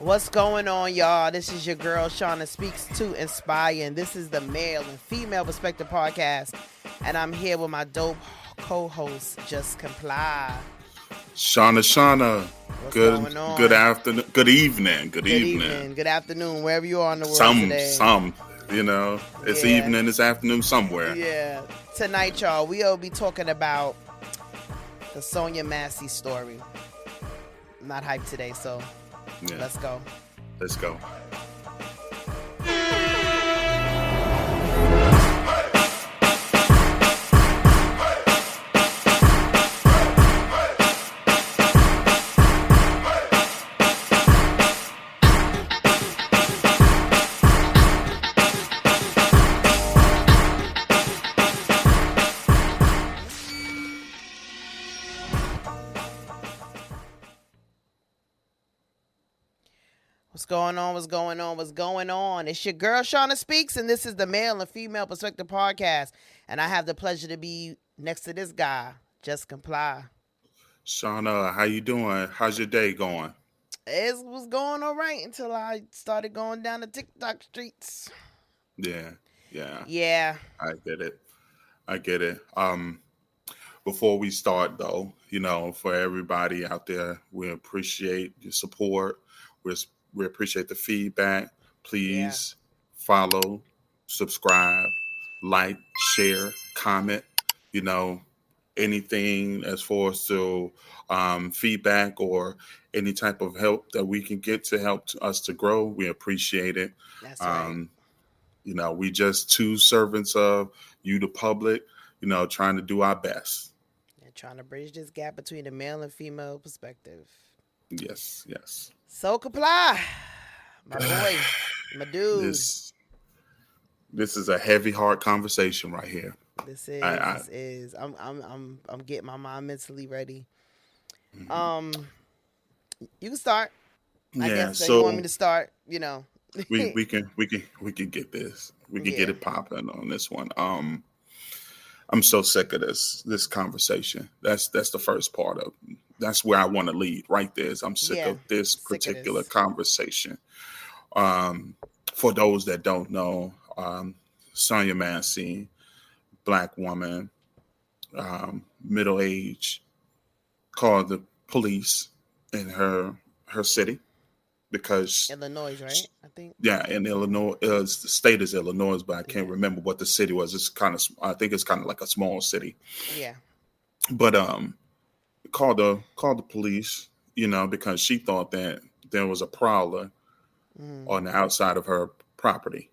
What's going on, y'all? This is your girl, Shawna Speaks to Inspire, and this is the male and female perspective podcast. And I'm here with my dope co-host, Just Comply. Shawna, What's good going on? good afternoon, good evening, Good evening, good afternoon, wherever you are in the world Some, today. it's Yeah. evening, it's afternoon somewhere. Yeah. Tonight, y'all, we'll be talking about the Sonya Massey story. I'm not hyped today, so Yeah, let's go. let's go. What's going on? What's going on? What's going on? It's your girl, Shawna Speaks, and this is the Male and Female Perspective Podcast. And I have the pleasure to be next to this guy, Just Comply. Shawna, how you doing? How's your day going? It was going all right until I started going down the TikTok streets. Yeah, yeah, Yeah. I get it. I get it. Before we start though, for everybody out there, we appreciate your support. We we appreciate the feedback. Yeah. Please follow, subscribe, like, share, comment. You know, anything as far as to feedback or any type of help that we can get to help us to grow. We appreciate it. That's right. Um, we just two servants of you, the public. Trying to do our best. And trying to bridge this gap between the male and female perspective. Yes, yes. So Comply, my boy, my dude. This is a heavy heart conversation right here. This is. I This is. I'm getting my mind mentally ready. Mhm. Um, you can start. I Yeah. guess you want me So to start. we can get this. We can Yeah. get it popping on this one. I'm so sick of this conversation. That's the first part of. That's where I want to lead. Right there is I'm sick Yeah. of this Sick of particular this. conversation. Um, for those that don't know, Sonya Massey, black woman, middle age, called the police in her city because Illinois, right? I think. yeah, in Illinois, the state is Illinois, but I can't Yeah. remember what the city was. I think it's kind of like a small city, Yeah. but called the police, because she thought that there was a prowler Mm. on the outside of her property,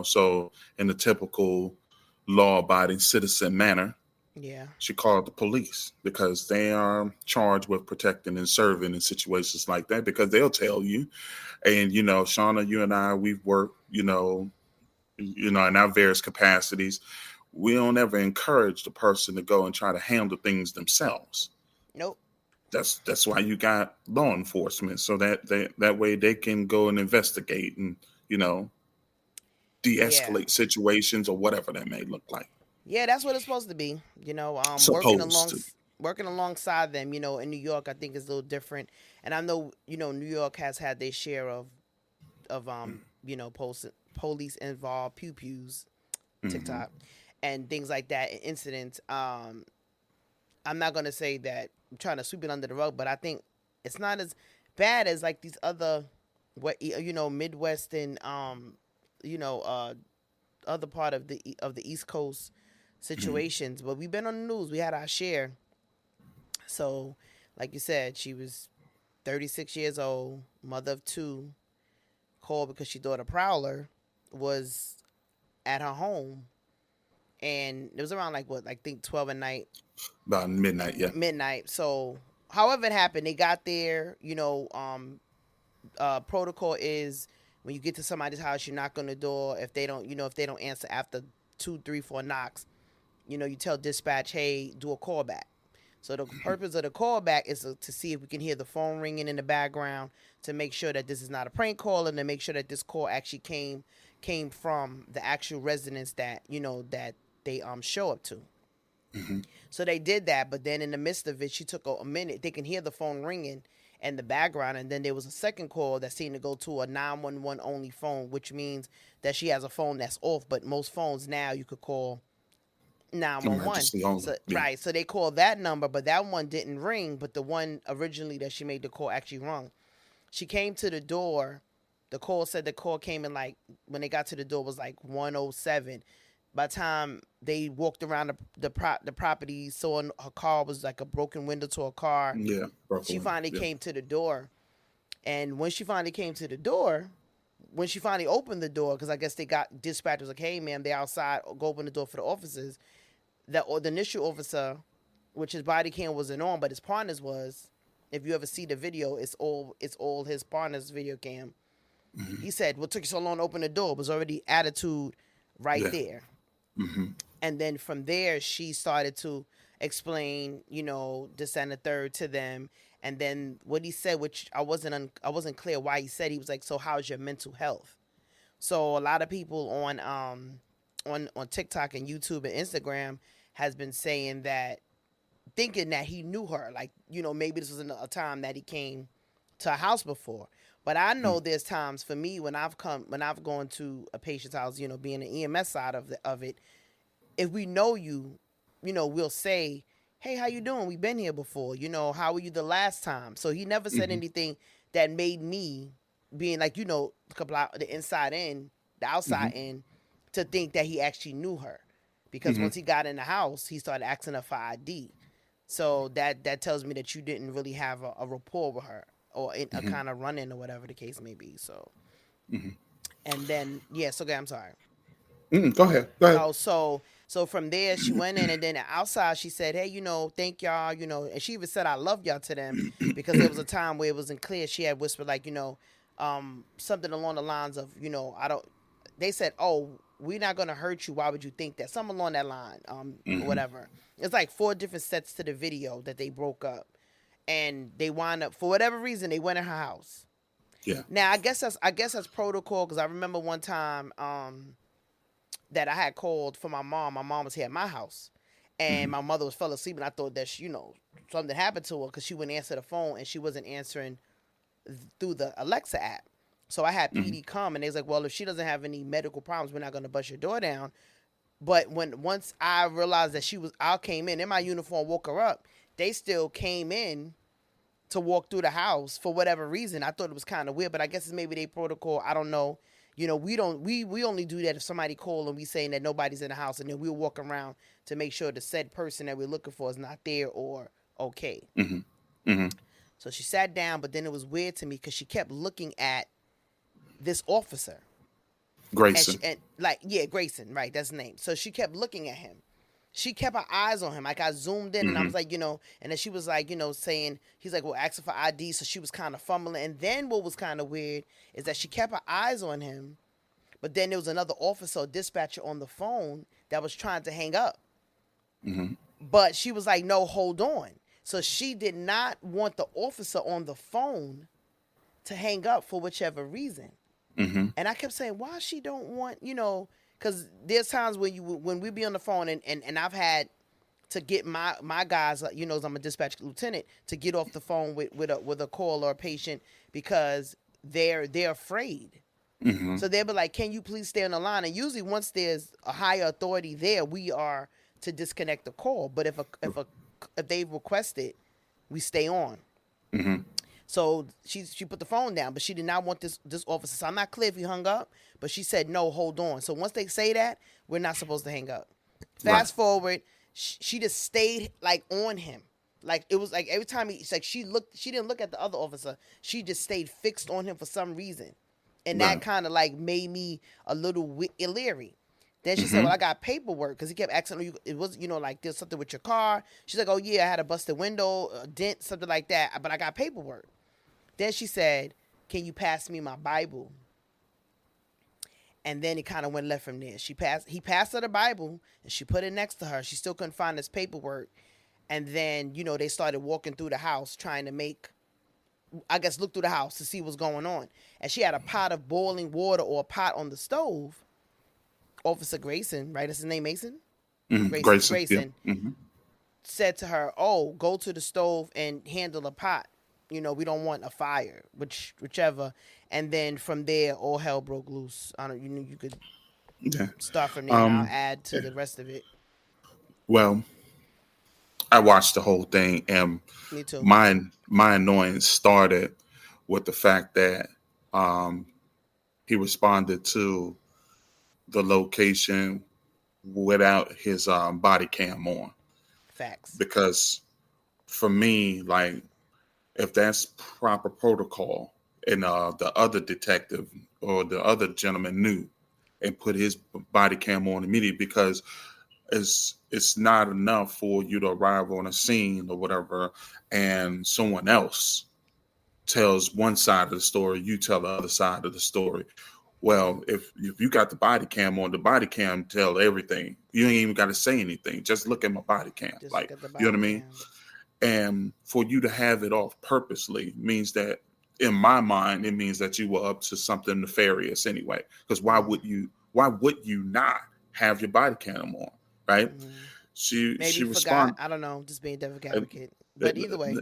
so in the typical law-abiding citizen manner, Yeah. she called the police because they are charged with protecting and serving in situations like that because they'll tell you. And Shawna, you and I, we've worked, in our various capacities. We don't ever encourage the person to go and try to handle things themselves. Nope. That's why you got law enforcement, so that way they can go and investigate and you know Yeah. de-escalate situations or whatever that may look like. Yeah. That's what it's supposed to be. Supposed to. Working alongside them. In New York, I think is a little different. And I know, New York has had their share of police involved pew pews, Mm-hmm. TikTok, and things like that, incidents. I'm not gonna say that I'm trying to sweep it under the rug, but I think it's not as bad as like these other Midwest and you know uh other part of the East Coast situations. But we've been on the news. We had our share. So, like you said, she was 36 years old, mother of two, called because she thought a prowler was at her home, and it was around like what, like think 12 at night, About midnight, yeah. midnight. So, however it happened, they got there. Protocol is when you get to somebody's house, you knock on the door. If they don't answer after two, three, four knocks, you tell dispatch, hey, do a callback. So the purpose of the callback is to see if we can hear the phone ringing in the background to make sure that this is not a prank call and to make sure that this call actually came from the actual residence that they show up to. Hmm. So they did that, but then in the midst of it, she took a minute. They can hear the phone ringing, in the background. And then there was a second call that seemed to go to a 911 only phone, which means that she has a phone that's off. But most phones now you could call 911. Emergency only. So Yeah. right, so they called that number, but that one didn't ring. But the one originally that she made the call actually rung. She came to the door. The call said the call came in like when they got to the door was like 107. By the time they walked around the property, saw her car was like a broken window to a car. Yeah. She finally came to the door, and when she finally came to the door, when she finally opened the door, because I guess they got dispatchers like, "Hey, ma'am, they're outside. Go open the door for the officers." The initial officer, which his body cam wasn't on, but his partner's was. If you ever see the video, it's all his partner's video cam. Mm-hmm. He said, "What took you so long to open the door?" It was already attitude right there. Mm-hmm. And then from there, she started to explain, this and the third to them. And then what he said, which I wasn't clear why he said, he was like, "So how's your mental health?" So a lot of people on TikTok and YouTube and Instagram has been saying that, thinking that he knew her, like, maybe this was a time that he came to a house before. But I know there's times for me when I've gone to a patient's house, being the EMS side of it, if we know you, we'll say, "Hey, how you doing? We've been here before. How were you the last time?" So he never said anything that made me, being like, the inside in, the outside in, to think that he actually knew her. Because once he got in the house, he started asking her for ID. So that tells me that you didn't really have a rapport with her, or a kind of run-in, or whatever the case may be. So, and then, so okay, I'm sorry. Go ahead. Oh, so from there she went in, and then outside she said, "Hey, thank y'all, and she even said, 'I love y'all' to them," because there was a time where it wasn't clear. She had whispered like, something along the lines of, I don't. They said, "Oh, we're not gonna hurt you. Why would you think that?" Something along that line, whatever. It's like 4 different sets to the video that they broke up, and they wound up, for whatever reason, they went in her house. Yeah. Now I guess that's protocol, because I remember one time that I had called for my mom. My mom was here at my house, and my mother fell asleep, and I thought that something happened to her, because she wouldn't answer the phone, and she wasn't answering through the Alexa app. So I had PD come, and they was like, "Well, if she doesn't have any medical problems, we're not going to bust your door down." But once I realized that I came in my uniform, woke her up, they still came in to walk through the house for whatever reason. I thought it was kind of weird, but I guess it's maybe their protocol. I don't know. We only do that if somebody call and we saying that nobody's in the house, and then we'll walk around to make sure the said person that we're looking for is not there or okay. So she sat down, but then it was weird to me because she kept looking at this officer. Grayson. Grayson, right, that's his name. So she kept looking at him. She kept her eyes on him. Like, I zoomed in, and I was like, and then she was like, saying, he's like, "Well, asking for ID." So she was kind of fumbling. And then what was kind of weird is that she kept her eyes on him, but then there was another officer or dispatcher on the phone that was trying to hang up. But she was like, "No, hold on." So she did not want the officer on the phone to hang up for whichever reason. And I kept saying, why she don't want, because there's times when we be on the phone, and I've had to get my guys, as I'm a dispatch lieutenant, to get off the phone with a call or a patient because they're afraid. So they'll be like, "Can you please stay on the line?" And usually once there's a higher authority there, we are to disconnect the call. But if they request it, we stay on. So she put the phone down, but she did not want this officer. So I'm not clear if he hung up, but she said, "No, hold on." So once they say that, we're not supposed to hang up. Fast forward, she just stayed like on him. Like, it was like every time she didn't look at the other officer. She just stayed fixed on him for some reason. And that kind of like made me a little leery. Then she said, "Well, I got paperwork," because he kept asking, it was, like, "There's something with your car." She's like, "Oh yeah, I had a busted window, a dent, something like that, but I got paperwork." Then she said, "Can you pass me my Bible?" And then it kind of went left from there. He passed her the Bible, and she put it next to her. She still couldn't find his paperwork. And then, they started walking through the house trying to look through the house to see what's going on. And she had a pot of boiling water, or a pot on the stove. Officer Grayson, right? That's his name, Mason? Grayson Yeah. said to her, "Oh, go to the stove and handle a pot." we don't want a fire, whichever. And then from there, all hell broke loose. I don't, you could Yeah. start from there, and I'll Um. add to the rest of it. Well, I watched the whole thing, and Me too. my annoyance started with the fact that um he responded to the location without his body cam on. Facts. Because for me, like, if that's proper protocol, and the other detective or the other gentleman knew and put his body cam on immediately, because it's not enough for you to arrive on a scene or whatever and someone else tells one side of the story, you tell the other side of the story. Well, if you got the body cam on, the body cam tell everything. You ain't even got to say anything. Just look at my body cam. Just look Like, at the you know body what I mean? cam. And for you to have it off purposely means that, in my mind, it means that you were up to something nefarious anyway. Because why Mm-hmm. would you? Why would you not have your body cam on? Right? Mm-hmm. She Maybe forgot. respond. I don't know. Just being devil uh, advocate. But either way,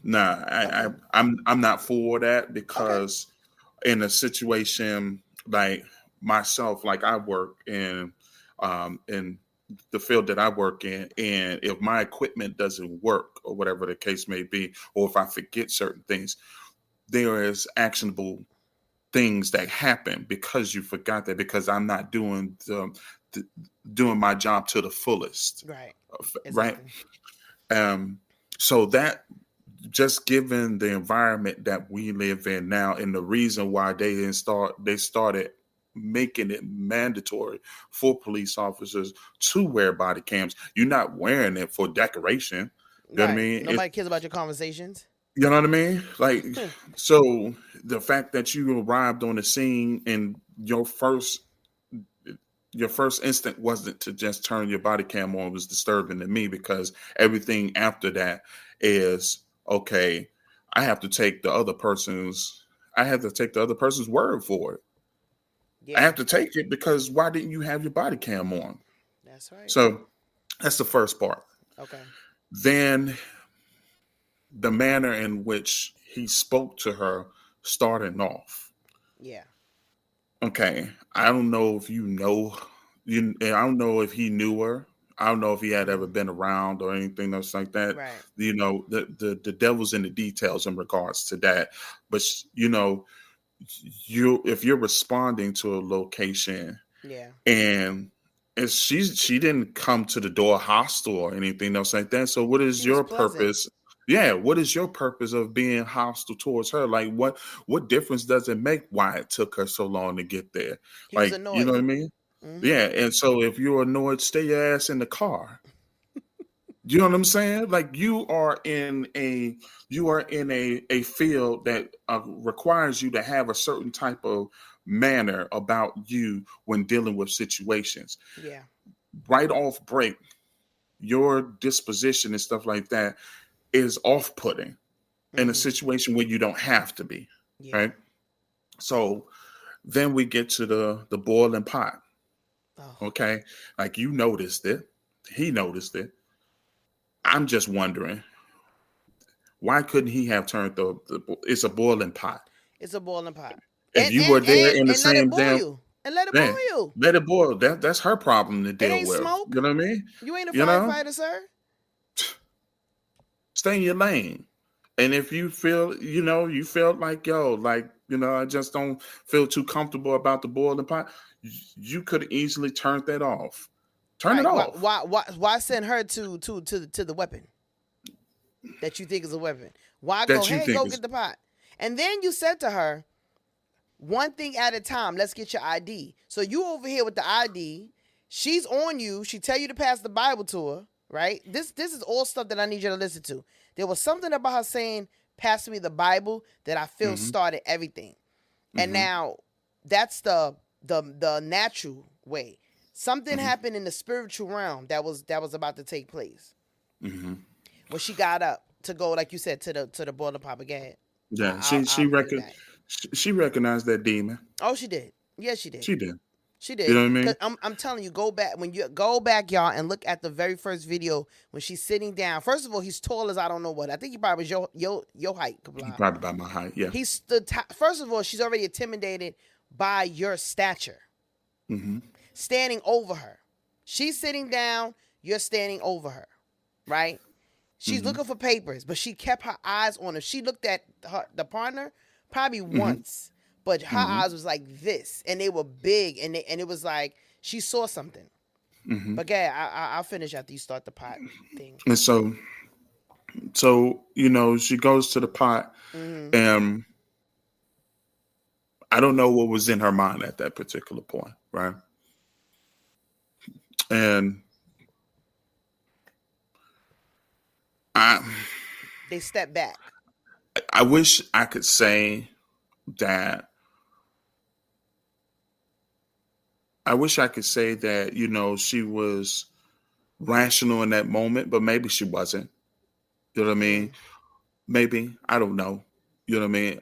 Nah, okay, I'm not for that, okay, because in a situation like myself, like I work in the field that I work in, and if my equipment doesn't work or whatever the case may be, or if I forget certain things, there is actionable things that happen because you forgot that, because I'm not the doing my job to the fullest, right, right? exactly. Um, so that, just given the environment that we live in now, and the reason why they started making it mandatory for police officers to wear body cams. You're not wearing it for decoration. You know what I Right. mean? It's, Nobody cares about your conversations. you know what I mean? Like, so the fact that you arrived on the scene and your first instinct wasn't to just turn your body cam on was disturbing to me, because everything after that is, okay, I have to take the other person's word for it. I Yeah, have to take it, because why didn't you have your body cam on? that's right. So that's the first part. Okay. Then the manner in which he spoke to her starting off. Yeah. Okay, I don't know if I don't know if he knew her. I don't know if he had ever Mm-hmm. been around or anything else like that. Right. The devil's in the details in regards to that. But if you're responding to a location, Yeah. and she didn't come to the door hostile or anything else like that. So what is She was your pleasant. purpose? Yeah, what is your purpose of being hostile towards her? Like, what difference does it make why it took her so long to get there? He was Like, you know what annoyed. I mean? Mm-hmm. Yeah, and so if you're annoyed, stay your ass in the car. You know what I'm saying? Like, you are in a field that requires you to have a certain type of manner about you when dealing with situations. Yeah. Right off break, your disposition and stuff like that is off-putting in a Mm-hmm. situation where you don't have to be, Yeah. right? So then we get to the boiling pot. Oh. Okay, like, you noticed it, he noticed it. I'm just wondering, why couldn't he have turned it's a boiling pot? It's a boiling pot. If And you were and there and in the and let it same boil damn, you. And let it boil man, you. let it boil. That's her problem to It deal ain't with. You smoke. know what I mean? You ain't a You know, firefighter, sir. stay in your lane. And if you feel like, yo, like, I just don't feel too comfortable about the boiling pot, you could easily turn that off. Turn it Right. Why off. why why why send her to the weapon that you think is a weapon? Why go, That you hey, think go is get the pot? And then you said to her, one thing at a time, let's get your ID. So you over here with the ID, she's on you, she tell you to pass the Bible to her, right? This is all stuff that I need you to listen to. There was something about her saying, pass me the Bible, that I feel hmm started everything. And hmm now that's the natural way. Something hmm happened in the spiritual realm that was about to take place. hmm When she got up to go, like you said, to the boiler pop again. Yeah, I'll bring it back. she recognized that demon. Oh, she did. Yes, she did. She did. She You did. know what I mean? Cause I'm telling you, go back, y'all, and look at the very first video when she's sitting down. First of all, he's tall as I don't know what. I think he probably was your height, He's Kabla. probably about my height. Yeah. He stood. First of all, she's already intimidated by your stature. Mm-hmm. Standing over her, she's sitting down. You're standing over her, right? She's looking for papers, but she kept her eyes on him. She looked at the partner probably once, but her eyes was like this, and they were big, and it was like she saw something. But yeah, I'll finish after you start the pot thing. And so she goes to the pot, and I don't know what was in her mind at that particular point, right? And They step back. I wish I could say that. I wish I could say that, she was rational in that moment, but maybe she wasn't. You know what I mean? Maybe. I don't know. You know what I mean?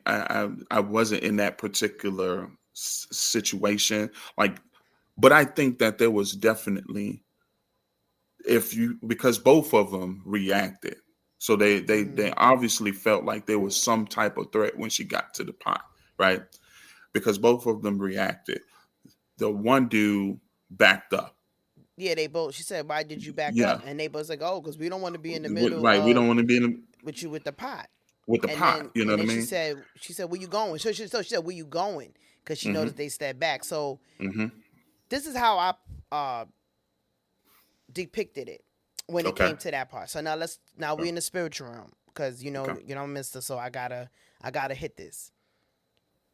I wasn't in that particular situation. But I think that there was definitely, because both of them reacted. So they obviously felt like there was some type of threat when she got to the pot, right? Because both of them reacted. The one dude backed up. Yeah, they both. She said, "Why did you back Yeah. up?" And they both like, "Oh, because we don't want to be in the middle Right. We don't want to be with you with the pot." with the And pot. then, You know and what I then mean? she said, "Where you going?" So she said, "Where you going?" Because she noticed they stepped back. So this is how I depicted it when it came to that part. So now we're in the spiritual realm because I'm Mister. So I gotta hit this.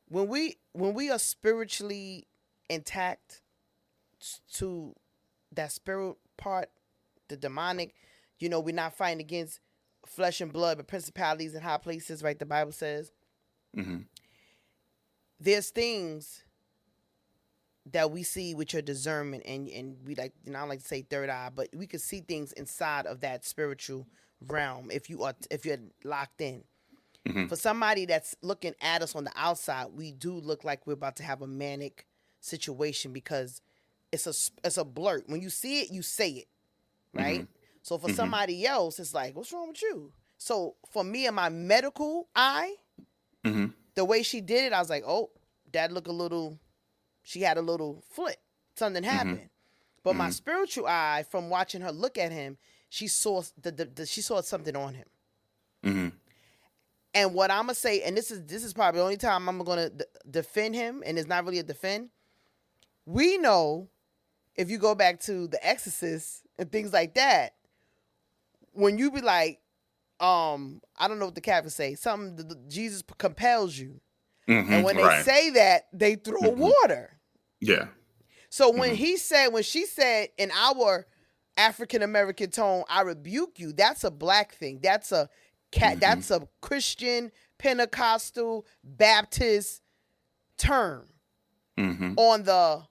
When we are spiritually intact to that spirit part, the demonic, we're not fighting against flesh and blood, but principalities in high places, right? The Bible says. There's things that we see with your discernment, and we I don't like to say third eye, but we can see things inside of that spiritual realm if you're locked in. For somebody that's looking at us on the outside, we do look like we're about to have a manic situation because it's a blurt. When you see it, you say it, right? So for somebody else, it's like, what's wrong with you? So for me and my medical eye, the way she did it, I was like, oh, that look a little. She had a little flip. Something happened. But my spiritual eye, from watching her look at him, she saw she saw something on him. And what I'm gonna say, and this is probably the only time I'm gonna defend him, and it's not really a defend. We know, if you go back to The Exorcist and things like that, when you be like, I don't know what the Catholics say, something Jesus compels you, and when they say that, they throw water. Yeah. So when she said in our African American tone, I rebuke you, that's a black thing. That's a that's a Christian, Pentecostal, Baptist term. On the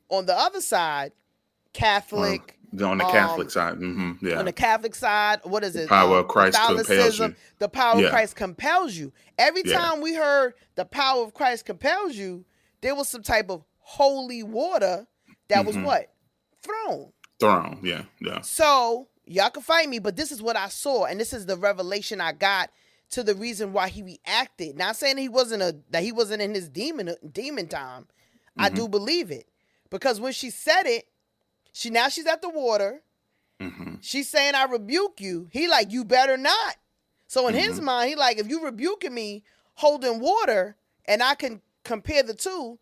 other side, Catholic. On the Catholic side. Yeah. On the Catholic side, what is it? The power of Christ compels you. The power of Christ compels you. Every time we heard the power of Christ compels you, there was some type of holy water that was what? Thrown, yeah. So y'all can fight me, but this is what I saw, and this is the revelation I got to the reason why he reacted. Not saying he wasn't in his demon time. I do believe it, because when she said it, she's at the water. She's saying, I rebuke you. He like, you better not. So in his mind, he like, if you rebuking me holding water, and I can compare the two.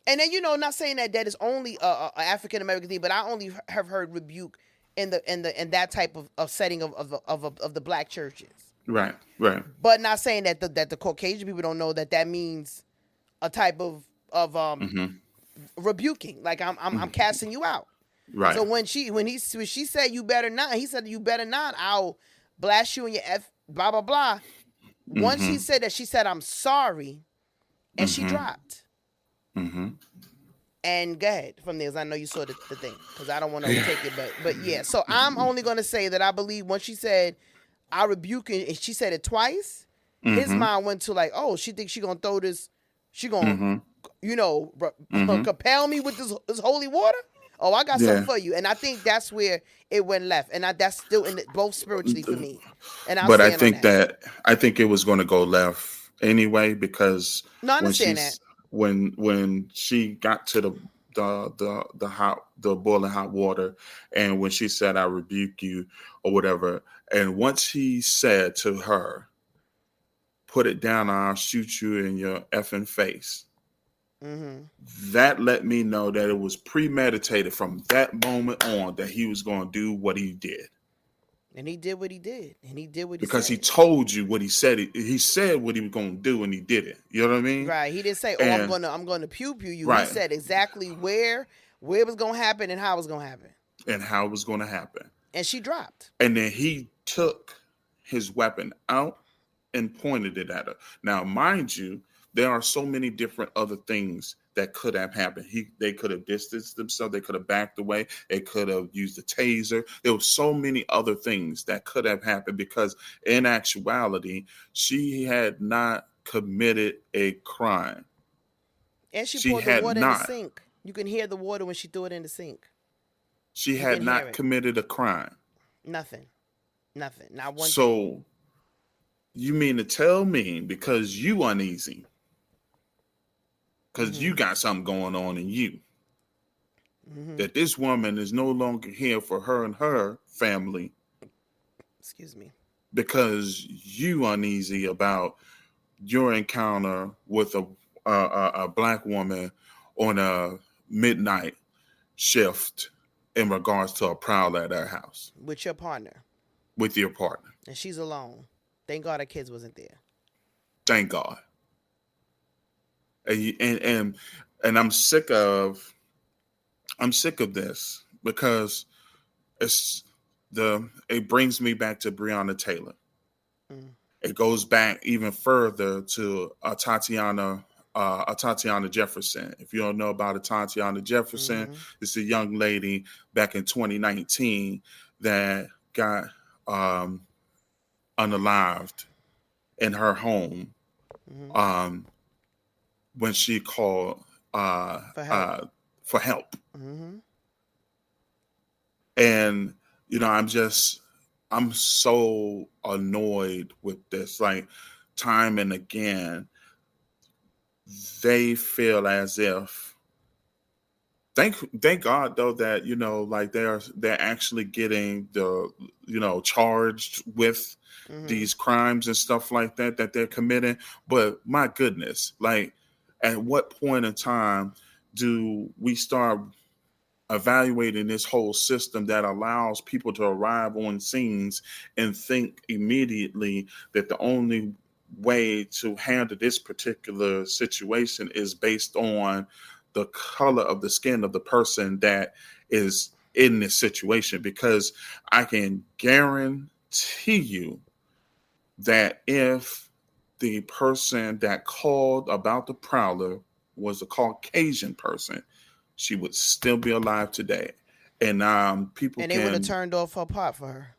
And then, not saying that is only a African American thing, but I only have heard rebuke in that type of setting of the black churches. Right. But not saying that the Caucasian people don't know that means a type of rebuking, like I'm casting you out. Right. So when she said you better not, he said you better not, I'll blast you in your blah blah blah. Once he said that, she said I'm sorry, and she dropped. And go ahead from there, because I know you saw the thing, because I don't want to take it, but yeah. So I'm only going to say that I believe once she said, I rebuke you, and she said it twice, his mind went to like, oh, she thinks she going to throw this, she going to compel me with this holy water. Oh, I got something for you. And I think that's where it went left. And that's still in both spiritually for me. And I'll But I stand on think that. I think it was going to go left anyway, because No, I when understand that. when she got to the boiling hot water, and when she said, "I rebuke you," or whatever, and once he said to her, "Put it down, or I'll shoot you in your effing face," that let me know that it was premeditated from that moment on that he was going to do what he did. And he did what he did. And he did what he Because said. he told you what he said. He said what he was going to do, and he did it. You know what I mean? Right. He didn't say, "Oh, I'm gonna pew you." Right. He said exactly where it was gonna happen and how it was gonna happen. And how it was going to happen. And she dropped. And then he took his weapon out and pointed it at her. Now, mind you, there are so many different other things that could have happened. They could have distanced themselves. They could have backed away. They could have used a taser. There were so many other things that could have happened, because in actuality, she had not committed a crime. And she poured the water in the sink. You can hear the water when she threw it in the sink. She had not committed a crime. Nothing. Not one. So you mean to tell me, because you uneasy, because you got something going on in you, that this woman is no longer here for her and her family? Excuse me. Because you uneasy about your encounter with a black woman on a midnight shift in regards to a prowler at her house. With your partner. With your partner. And she's alone. Thank God her kids wasn't there. Thank God. And I'm sick of this, because it brings me back to Breonna Taylor. It goes back even further to Tatiana Jefferson. If you don't know about Tatiana Jefferson, it's a young lady back in 2019 that got unalived in her home when she called for help. And I'm so annoyed with this. Like, time and again, they feel as if, thank God though that like they're actually getting charged with these crimes and stuff like that they're committing. But my goodness, like, at what point in time do we start evaluating this whole system that allows people to arrive on scenes and think immediately that the only way to handle this particular situation is based on the color of the skin of the person that is in this situation? Because I can guarantee you that if the person that called about the prowler was a Caucasian person, she would still be alive today. And they would have turned off her pot for her.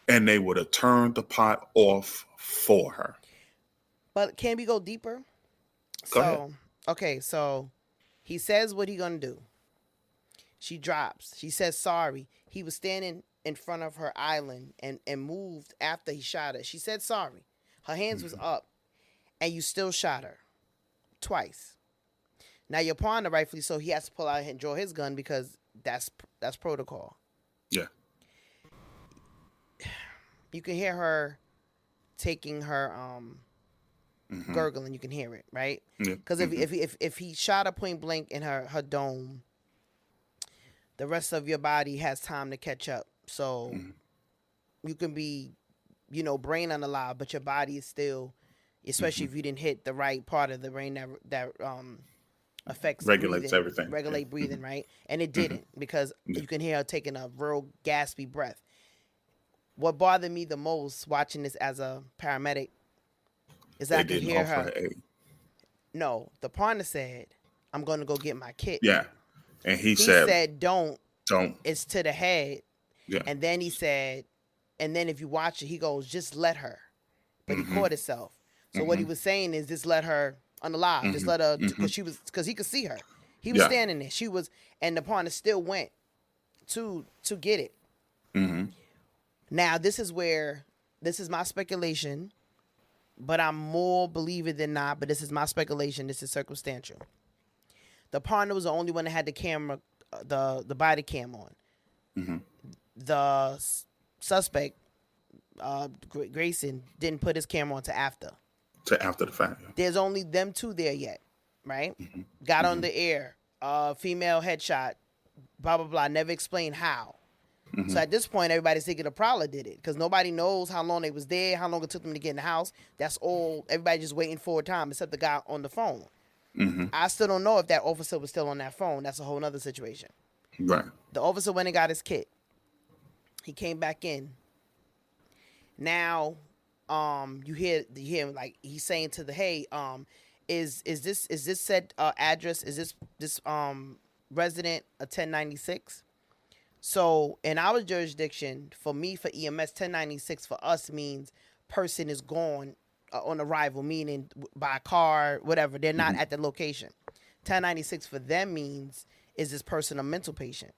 And they would have turned the pot off for her. But can we go deeper? Go ahead. Okay, so he says what he gonna do. She drops. She says sorry. He was standing in front of her island and moved after he shot her. She said sorry. Her hands was up, and you still shot her twice. Now your partner, rightfully so, he has to pull out and draw his gun because that's protocol. Yeah. You can hear her taking her gurgling. You can hear it, right? Because if he shot her point blank in her dome, the rest of your body has time to catch up. So you can be, brain unalive, but your body is still, especially if you didn't hit the right part of the brain that affects regulates breathing, everything. Regulate breathing, right? And it didn't, because you can hear her taking a real gaspy breath. What bothered me the most watching this as a paramedic is I could hear her. No, the partner said, "I'm going to go get my kit." Yeah. And he said, don't. It's to the head. Yeah. And then he said, and then if you watch it, he goes, "Just let her." But he caught himself. So what he was saying is, just let her unalive. Just let her, because he could see her. He was standing there. She was, and the partner still went to get it. Mm-hmm. Now this is my speculation, but I'm more believer than not. But this is my speculation. This is circumstantial. The partner was the only one that had the camera, the body cam on. Mm-hmm. The suspect, Grayson, didn't put his camera on to after. To after the fact. Yeah. There's only them two there yet, right? Mm-hmm. Got on the air, female headshot, blah, blah, blah. Never explained how. Mm-hmm. So at this point, everybody's thinking the prowler did it because nobody knows how long they was there, how long it took them to get in the house. That's all. Everybody just waiting for a time except the guy on the phone. Mm-hmm. I still don't know if that officer was still on that phone. That's a whole nother situation. Right. The officer went and got his kit. He came back in. Now, you hear him like he's saying to the is this said address? Is this resident a 1096? So in our jurisdiction, for EMS, 1096 for us means person is gone on arrival, meaning by car, whatever. They're not at the location. 1096 for them means is this person a mental patient?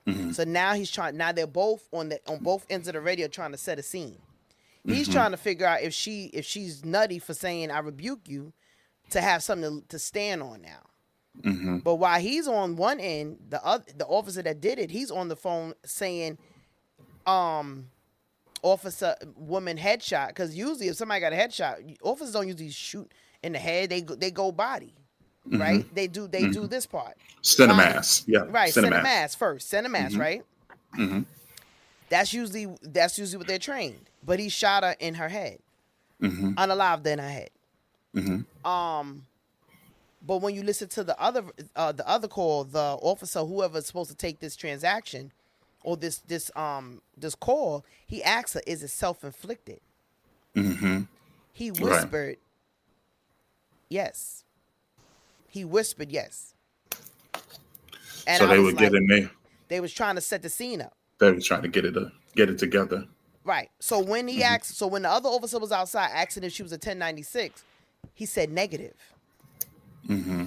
Mm-hmm. So now they're both on both ends of the radio trying to set a scene. He's trying to figure out if she's nutty for saying I rebuke you, to have something to stand on now. Mm-hmm. But while he's on one end, the officer that did it, he's on the phone saying, officer, woman headshot. Because usually if somebody got a headshot, officers don't usually shoot in the head. They go body, right? They do this part. Send a mass, yeah. Right, send a mass first. Send a mass, right? Mm-hmm. That's usually what they're trained. But he shot her in her head, unalived in her head. Mm-hmm. But when you listen to the other call, the officer, whoever's supposed to take this transaction or this call, he asks her, "Is it self-inflicted?" Mm-hmm. He whispered, "Yes." He whispered, "Yes." And so they were getting there. They was trying to set the scene up. They were trying to get it together. Right. So when he asked, when the other officer was outside asking if she was a 1096, he said negative. Mm-hmm.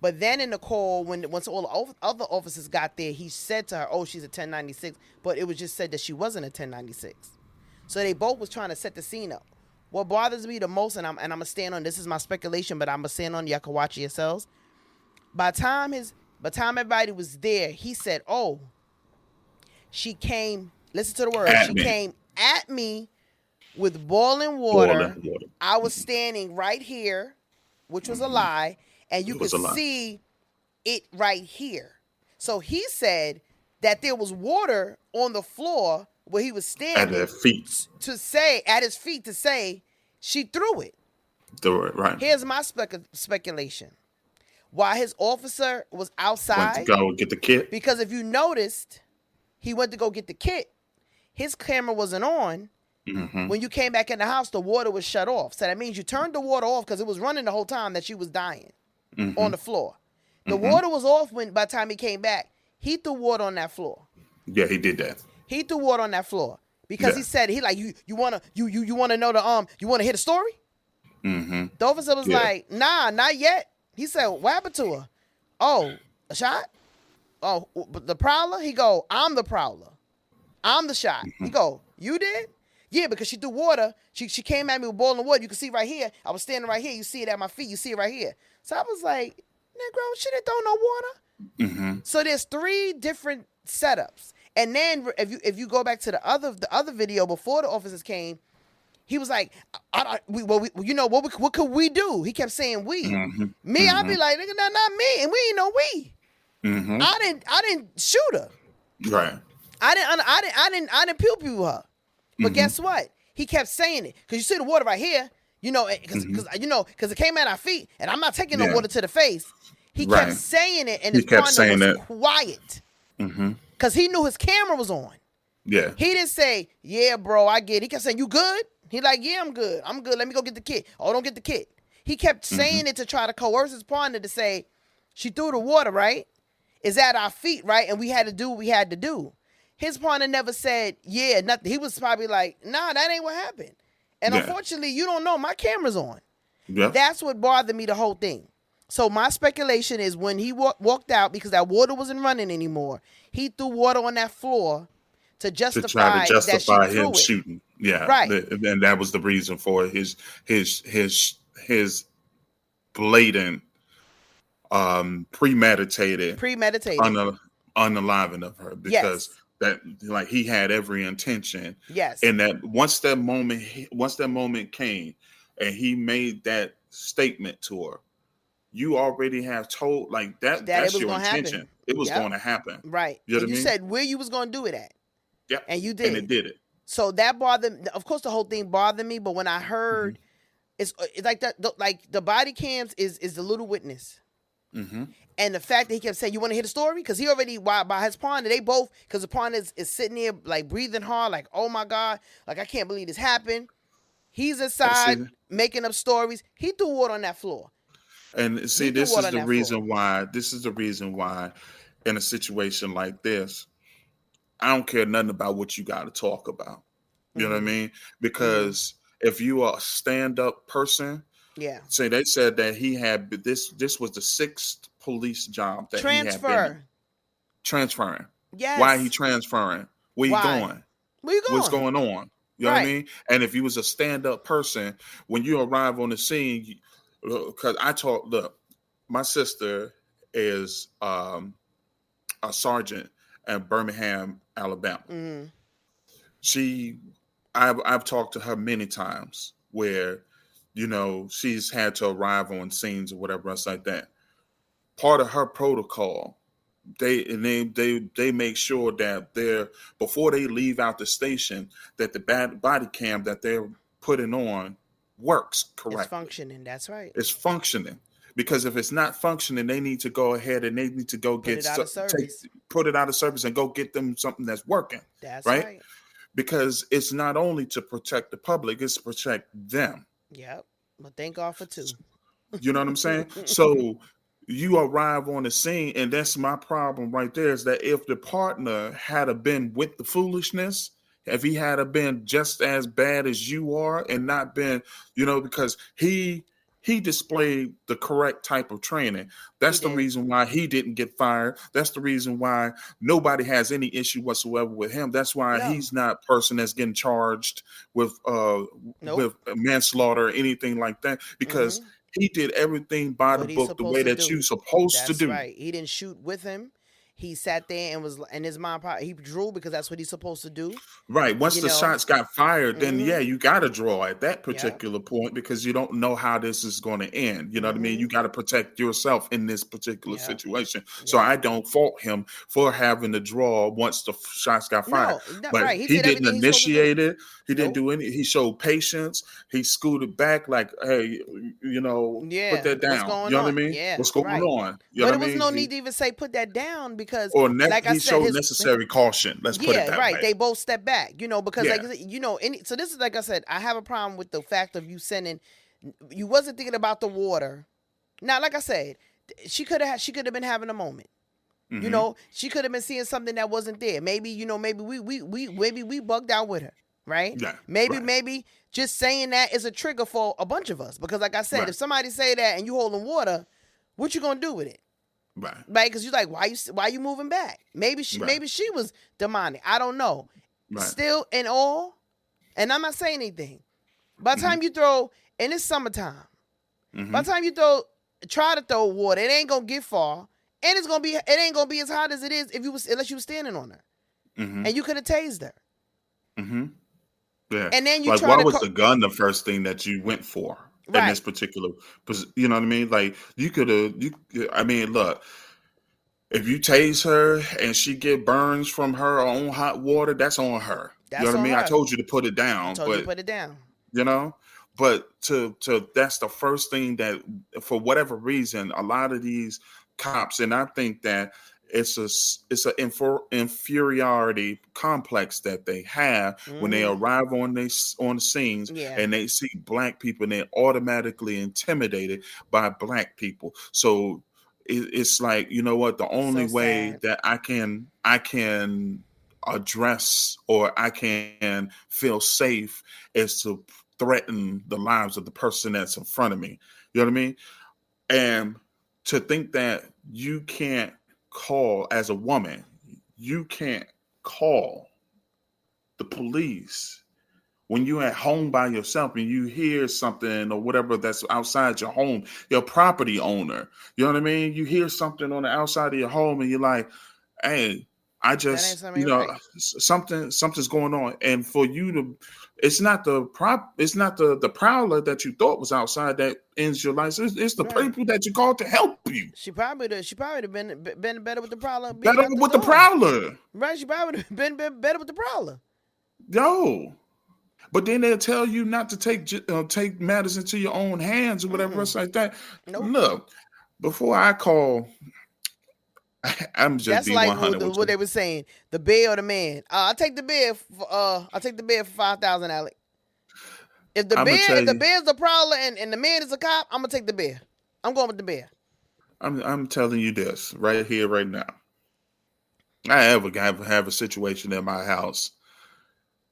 But then in the call, once all the other officers got there, he said to her, "Oh, she's a 1096," but it was just said that she wasn't a 1096. So they both was trying to set the scene up. What bothers me the most, and I'm gonna stand on this is my speculation, but I'm gonna stand on y'all can watch it yourselves. By the time everybody was there, he said, "Oh, she came." Listen to the word. She came at me with boiling water. I was standing right here, which was a lie, and you could see it right here. So he said that there was water on the floor where he was standing at his feet to say she threw it. Threw it, right. Here's my speculation. While his officer was outside, went to go get the kit. Because if you noticed, he went to go get the kit. His camera wasn't on. Mm-hmm. When you came back in the house, the water was shut off. So that means you turned the water off because it was running the whole time that she was dying on the floor. The water was off by the time he came back. He threw water on that floor. Yeah, he did that. He threw water on that floor because he said you wanna know you wanna hear the story? Mm-hmm. The officer was like, "Nah, not yet." He said, "What happened to her?" "Oh, a shot?" "Oh, the prowler?" He go, "I'm the prowler. I'm the shot." He go, "You did?" "Yeah, because she threw water. She came at me with boiling water. You can see right here. I was standing right here. You see it at my feet. You see it right here." So I was like, "Negro, she didn't throw no water." Mm-hmm. So there's 3 different setups. And then if you go back to the other video before the officers came, he was like, what could we do? He kept saying we. Mm-hmm. Me, I'd be like, "Nigga, not me," and we ain't no we. Mm-hmm. I didn't shoot her. Right. I didn't pew her. But guess what? He kept saying it because you see the water right here. Because it came at our feet, and I'm not taking no water to the face. He kept saying it, and his partner was quiet because he knew his camera was on. Yeah, he didn't say, "Yeah, bro, I get it." He kept saying, "You good?" He like, "Yeah, I'm good. I'm good. Let me go get the kit." "Oh, don't get the kit." He kept saying it to try to coerce his partner to say, "She threw the water, right? It's at our feet, right? And we had to do what we had to do." His partner never said, "Yeah, nothing." He was probably like, "Nah, that ain't what happened." And unfortunately, you don't know. My camera's on. Yep. That's what bothered me the whole thing. So my speculation is when he walked out, because that water wasn't running anymore, he threw water on that floor to To try to justify that she justify him threw it. shooting. Yeah. Right. And that was the reason for his blatant, premeditated Premeditated. unaliving of her, because Yes. that, like, he had every intention. Yes. And that once that moment came and he made that statement to her, you already have told, like, That it that's was your gonna intention. happen. It was Yep. going to happen. Right. You know And what you I mean? said where you was gonna do it at. Yep. And you And it did. did it. So that bothered. Of course, the whole thing bothered me. But when I Mm-hmm. heard, it's like that. Like the body cams is the little witness. Mm-hmm. And the fact that he kept saying, "You want to hear the story?" Because he already, by his partner, they both, because the partner is sitting there like breathing hard, like, "Oh my God, like I can't believe this happened." He's inside See, making up stories. He threw water on that floor. and see, He threw this water is on the that floor. reason why. This is the reason why, in a situation like this, I don't care nothing about what you got to talk about. You know what I Mm-hmm. mean? Mm-hmm. Because if you are a stand-up person, Yeah. say they said that he had this. This was the sixth police job that he had been Transfer. transferring. Why he Yes. transferring? Where he Why? going? Where you What's going? going on? You know what I Right. mean? And if you was a stand-up person, when you arrive on the scene, because look, my sister is a sergeant at Birmingham, Alabama. Mm-hmm. She, I've talked to her many times where, she's had to arrive on scenes or whatever else like that. Part of her protocol, they make sure that they're, before they leave out the station, that the body cam that they're putting on works It's correctly. functioning. That's right. It's functioning. Because if it's not functioning, they need to go ahead and they need to go Put it out of service. put it out of service and go get them something that's working, That's right? right. Because it's not only to protect the public, it's to protect them. Yep. But thank God for two. You know what I'm saying? So you arrive on the scene, and that's my problem right there, is that if the partner had been with the foolishness, if he had been just as bad as you are and not been, because he displayed the correct type of training. He That's the did. reason why he didn't get fired. That's the reason why nobody has any issue whatsoever with him. That's why No. he's not a person that's getting charged with Nope. manslaughter or anything like that, because Mm-hmm. he did everything by the What he's book, the supposed way to that do. you're supposed to That's do. right. He didn't shoot with him. He sat there and was in his mind. He drew because that's what he's supposed to do. Right. Once You the know. shots got fired, then Mm-hmm. yeah, you got to draw at that Yep. particular point, because you don't know how this is going to end. You know what I mean? Mm-hmm. You got to protect yourself in this particular Yep. situation. So Yep. I don't fault him for having to draw once the shots got fired. No, not But right. He he did didn't everything he's supposed to do. initiate it. He didn't Nope. do any. He showed patience. He scooted back, like, hey, put Yeah. that What's down. going You know what I on? mean? Yeah. What's going Right. on? You know But what it I was mean? no need to even say put that down because, Or like I he said, showed necessary caution. Let's put it yeah, that right. way. They both step back, because Yeah. so this is, like I said, I have a problem with the fact of you sending. You wasn't thinking about the water. Now, like I said, she could have been having a moment. Mm-hmm. She could have been seeing something that wasn't there. Maybe maybe we bugged out with her, right? Yeah. Maybe Right. maybe just saying that is a trigger for a bunch of us because, like I said, Right. if somebody say that and you holding water, what you gonna do with it? Right. Right? Because you're like, why you moving back? Maybe Right. she was demonic. I don't know. Right. Still in all, and I'm not saying anything. By the Mm-hmm. time you throw, and it's summertime. Mm-hmm. By the time you try to throw water, it ain't gonna get far, and it ain't gonna be as hot as it is unless you was standing on her, Mm-hmm. and you could have tased her. Mm-hmm. Yeah. And then you Like, try why to was the gun the first thing that you went for in this right. particular? You know what I mean? Like, you could have. I mean, look. If you tase her and she get burns from her own hot water, that's on her. You know That's what I on mean? I her. told you to put it I down, told you to but put it down. you know, but to that's the first thing that, for whatever reason, a lot of these cops, and I think that it's a inferiority complex that they have when they Mm-hmm. arrive on the scenes Yeah. and they see black people, and they're automatically intimidated by black people. So it's like, you know what, the only So way sad. that I can address, or I can feel safe, is to threaten the lives of the person that's in front of me. You know what I mean? And to think that you can't call, as a woman, you can't call the police when you're at home by yourself and you hear something or whatever that's outside your home, your property owner, you know what I mean? You hear something on the outside of your home and you're like, hey, I That ain't just, something right. something's going on. And for you to, it's not the prowler that you thought was outside that ends your life. It's the Right. people that you called to help you. She probably been better with the prowler being Better out the with the door. prowler. Right, she probably would have been better with the prowler. Yo. But then they'll tell you not to take matters into your own hands or whatever else like that. Nope. Look, before I call, I'm just That's be like 100 with what you. they were saying, the bear or the man. I'll take the bear for $5,000, Alec. If the I'm gonna tell you. bear's the prowler and the man is a cop, I'm gonna take the bear. I'm going with the bear. I'm telling you this right here, right now. I ever have a situation in my house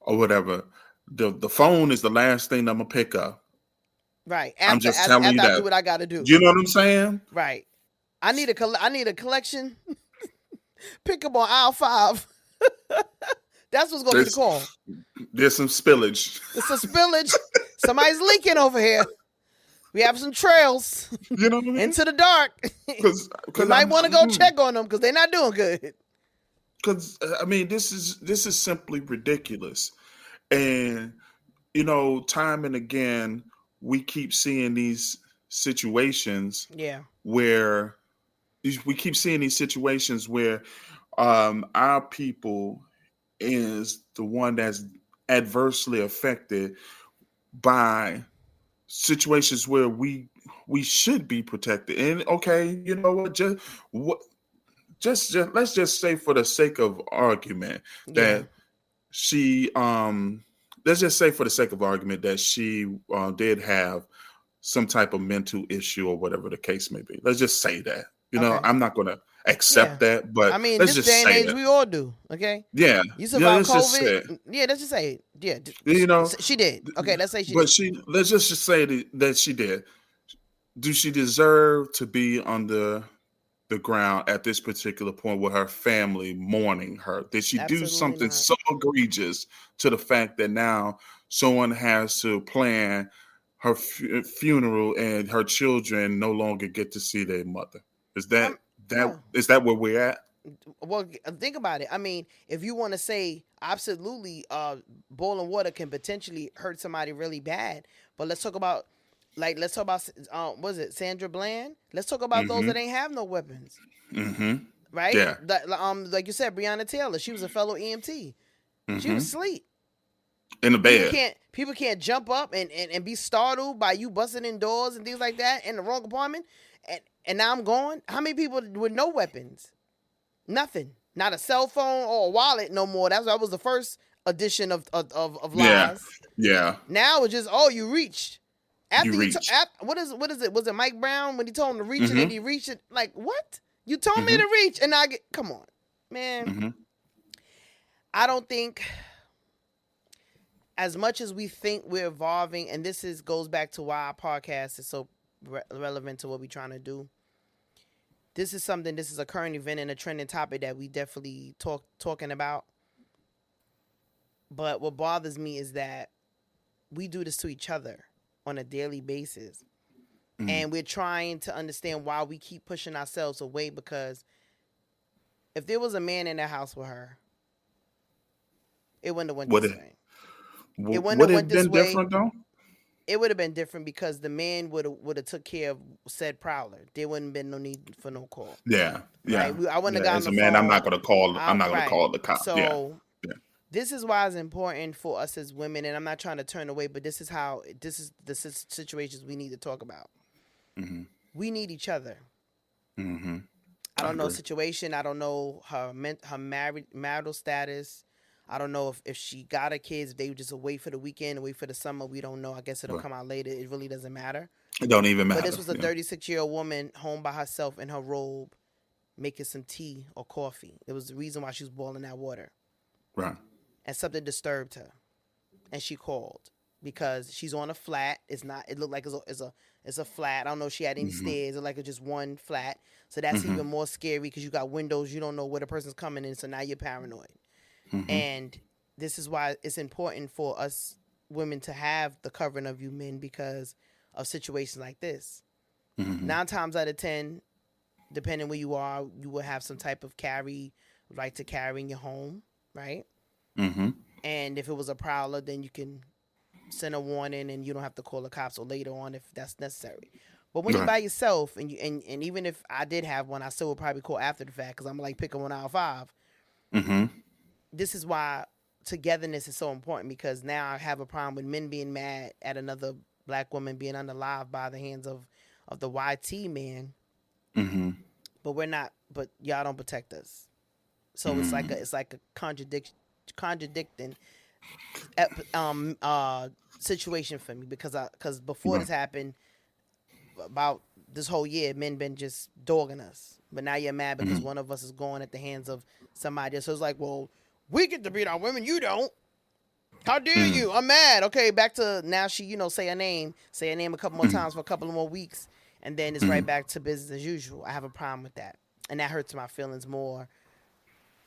or whatever. The phone is the last thing I'm gonna pick up. Right. I'm After just telling you I do that. what I gotta do. You know what I'm saying? Right. I need a collection. Pick up on aisle 5. That's what's gonna be the call. There's some spillage. It's a spillage. Somebody's leaking over here. We have some trails. You know what I mean? Into the dark. Because you might want to go check on them because they're not doing good. Because I mean, this is simply ridiculous, and time and again we keep seeing these situations. Yeah. Where our people is the one that's adversely affected by situations where we should be protected. And okay, you know what? Just let's just say for the sake of argument that she let's just say for the sake of argument that she did have some type of mental issue or whatever the case may be. Let's just say that. I'm not going to accept that, but I mean, let's this just day and say age, that. we all do. Okay. Yeah. You survived let's just say COVID. it. Yeah, let's just say it. Yeah. She did. Okay, let's say she But did. let's just say that she did. Do she deserve to be under the ground at this particular point with her family mourning her? Did she do something so egregious to the fact that now someone has to plan her funeral and her children no longer get to see their mother? Is that is that where we're at? Well, think about it. I mean, if you want to say absolutely, boiling water can potentially hurt somebody really bad. But let's talk about, was it Sandra Bland? Let's talk about those that ain't have no weapons. Mm-hmm. Right? Yeah. Like you said, Breonna Taylor, she was a fellow EMT. She was asleep. In the bed. People can't jump up and be startled by you busting in doors and things like that in the wrong apartment. And now I'm going. How many people with no weapons? Nothing. Not a cell phone or a wallet no more. That was the first edition of lies. Yeah. Now it's just, you reached. What is it? Was it Mike Brown when he told him to reach and then he reached it? Like, what? You told me to reach and come on, man. I don't think, as much as we think we're evolving, and this goes back to why our podcast is so relevant to what we're trying to do. This is a current event and a trending topic that we definitely talking about. But what bothers me is that we do this to each other on a daily basis. And we're trying to understand why we keep pushing ourselves away, because if there was a man in the house with her, it wouldn't have went this way. It wouldn't have went this way. Different though? It would have been different because the man would have took care of said prowler. There wouldn't have been no need for no call. Yeah, yeah. Right? I wouldn't have gotten as a the man, phone. I'm not going to call. I'm not going to call the cop. So this is why it's important for us as women, and I'm not trying to turn away, but this is the situations we need to talk about. We need each other. I don't know situation. I don't know her marital status. I don't know if she got her kids. If they just wait for the weekend, wait for the summer. We don't know. I guess it'll come out later. It really doesn't matter. It don't even matter. But this was a 36-year-old woman home by herself in her robe, making some tea or coffee. It was the reason why she was boiling that water. Right. And something disturbed her. And she called. because she's on a flat. It's not. It looked like it's a flat. I don't know if she had any Mm-hmm. stairs. It looked like it's just one flat. So that's Mm-hmm. even more scary because you got windows. You don't know where the person's coming in. So now you're paranoid. Mm-hmm. And this is why it's important for us women to have the covering of you men because of situations like this. Mm-hmm. 9 times out of 10, depending where you are, you will have some type of right to carry in your home, right? Mm-hmm. And if it was a prowler, then you can send a warning and you don't have to call the cops or later on if that's necessary. But when you're Right. by yourself and even if I did have one, I still would probably call after the fact because I'm like picking one out of five. Mm-hmm. This is why togetherness is so important because now I have a problem with men being mad at another black woman being unalive by the hands of the YT man, Mm-hmm. but we're not. But y'all don't protect us. So Mm-hmm. it's like a contradicting situation for me because before Right. this happened about this whole year, men been just dogging us. But now you're mad because Mm-hmm. one of us is going at the hands of somebody else. So it's like, well, we get to beat our women, you don't. How dare Mm-hmm. you? I'm mad. Okay, back to now. She, say her name a couple more Mm-hmm. times for a couple of more weeks, and then it's right Mm-hmm. back to business as usual. I have a problem with that, and that hurts my feelings more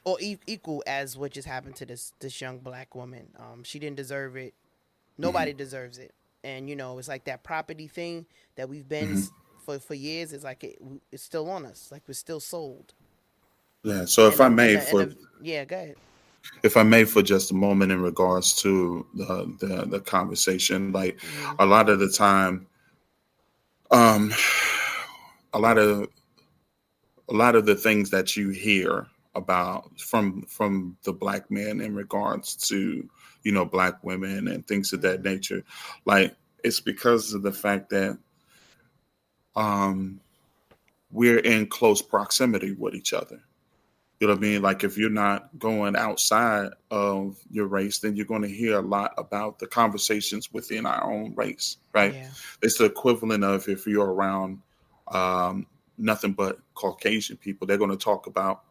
or equal as what just happened to this young black woman. She didn't deserve it. Mm-hmm. Nobody deserves it, and it's like that property thing that we've been Mm-hmm. for years. It's like it's still on us. Like we're still sold. Yeah. So And yeah, go ahead. if I may, for just a moment, in regards to the conversation, like Hmm. a lot of the time, um, a lot of the things that you hear about from the black men in regards to black women and things of that Hmm. nature, like it's because of the fact that um, we're in close proximity with each other. You know what I mean? Yeah. Like if you're not going outside of your race, then you're going to hear a lot about the conversations within our own race, right? Yeah. It's the equivalent of if you're around um, nothing but Caucasian people, they're going to talk about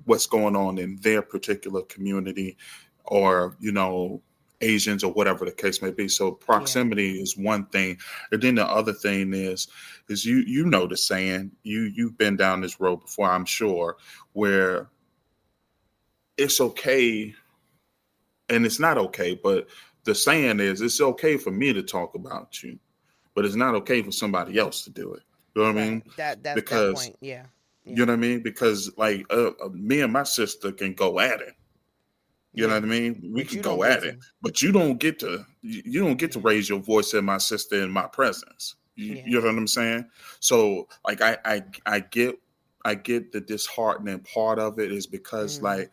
what's going on in their particular community or, Asians or whatever the case may be. So Yeah. proximity is one thing. And then the other thing is you know the saying, you've been down this road before, I'm sure, where it's okay and it's not okay, but the saying is it's okay for me to talk about you, but it's not okay for somebody else to do it. You know what I Right. mean? That Because point. Yeah. you Yeah. know what I mean? Because like me and my sister can go at it. You know Yeah. what I mean? We But can you don't go get at it, to. but you don't get to Yeah. raise your voice at my sister in my presence. You Yeah. know what I'm saying? So like I get the disheartening part of it is because Hmm. like,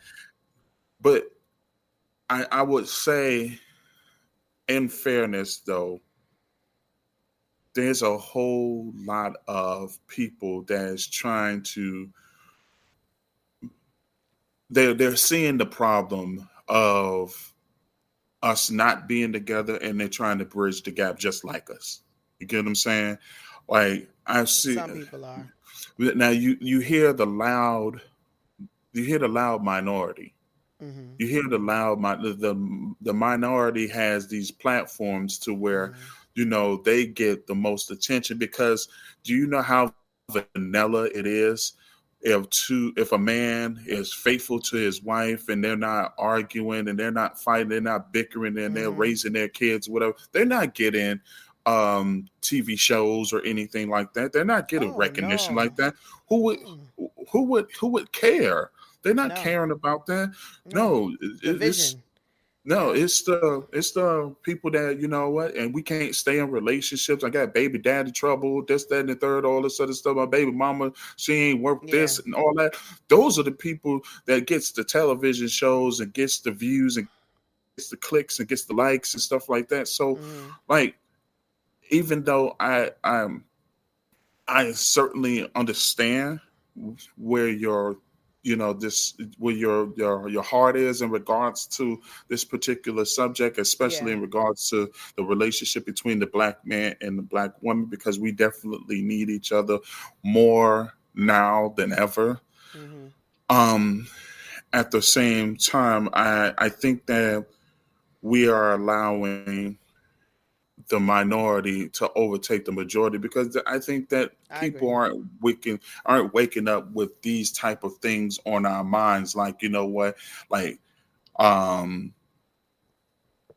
but I would say in fairness though, there's a whole lot of people that's trying to they're seeing the problem of us not being together and they're trying to bridge the gap just like us. You get what I'm saying? Like I see Some people are. now you hear the loud minority. Hmm. You hear the minority has these platforms to where Hmm. they get the most attention because do you know how vanilla it is if a man is faithful to his wife and they're not arguing and they're not fighting, they're not bickering and they're Hmm. raising their kids, whatever, they're not getting TV shows or anything like that. They're not getting Oh recognition like no. that. Who would Mm-mm. who would care? They're not No. caring about that. No. No, it's Division. no, Yep. it's the people that you know what, and we can't stay in relationships. I got baby daddy trouble, this, that, and the third, all this other stuff. My baby mama, she ain't worth Yeah. this and all that. Those are the people that gets the television shows and gets the views and gets the clicks and gets the likes and stuff like that. So, Hmm. like, even though I certainly understand where this where your heart is in regards to this particular subject, especially Yeah. in regards to the relationship between the black man and the black woman, because we definitely need each other more now than ever. Hmm. Um, at the same time, I think that we are allowing the minority to overtake the majority, because I think that people aren't waking up with these type of things on our minds. Like, you know what, like,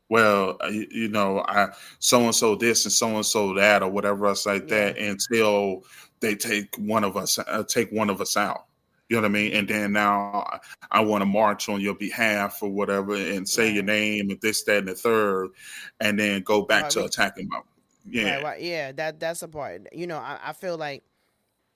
well, I so and so this and so and so that or whatever else like that, until they take one of us out. You know what I mean? And then now I want to march on your behalf or whatever and say your name and this, that, and the third, and then go back to attacking them. Yeah. Right. Yeah. That's a part. I feel like